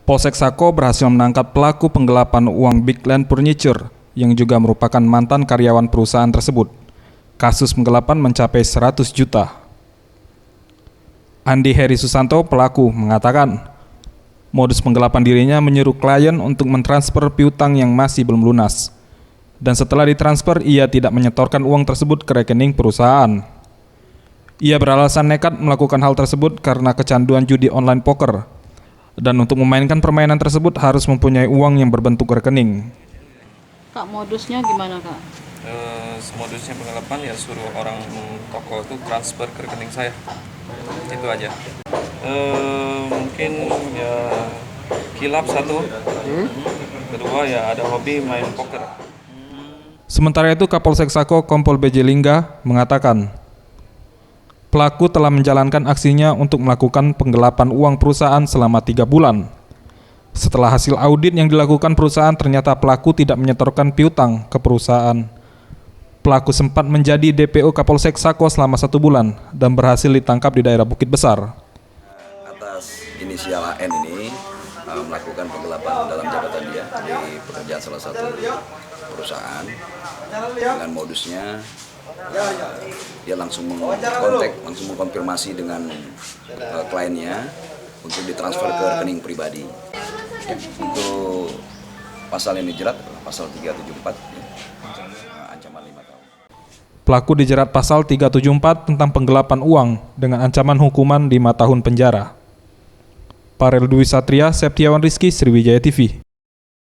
Polsek Sako berhasil menangkap pelaku penggelapan uang Big Land Furniture yang juga merupakan mantan karyawan perusahaan tersebut. Kasus penggelapan mencapai 100 juta. Andi Heri Susanto, pelaku, mengatakan modus penggelapan dirinya menyuruh klien untuk mentransfer piutang yang masih belum lunas. Dan setelah ditransfer, ia tidak menyetorkan uang tersebut ke rekening perusahaan. Ia beralasan nekat melakukan hal tersebut karena kecanduan judi online poker. Dan untuk memainkan permainan tersebut harus mempunyai uang yang berbentuk rekening. Kak, modusnya gimana, Kak? Modusnya penggelapan ya suruh orang toko itu transfer ke rekening saya. Itu aja. Mungkin ya kilap satu. Kedua ya ada hobi main poker. Sementara itu Kapolsek Sako Kompol BJ Lingga mengatakan pelaku telah menjalankan aksinya untuk melakukan penggelapan uang perusahaan selama 3 bulan. Setelah hasil audit yang dilakukan perusahaan, ternyata pelaku tidak menyetorkan piutang ke perusahaan. Pelaku sempat menjadi DPO Kapolsek Sako selama 1 bulan dan berhasil ditangkap di daerah Bukit Besar. Atas inisial AN ini melakukan penggelapan dalam jabatan dia di pekerjaan salah satu perusahaan. Dengan modusnya dia langsung mengkontak, langsung mengkonfirmasi dengan kliennya untuk ditransfer ke rekening pribadi. Untuk pasal yang dijerat pasal 374, ancaman 5 tahun. Pelaku dijerat pasal 374 tentang penggelapan uang dengan ancaman hukuman 5 tahun penjara. Parel Dwi Satria, Septiawan Rizky, Sriwijaya TV.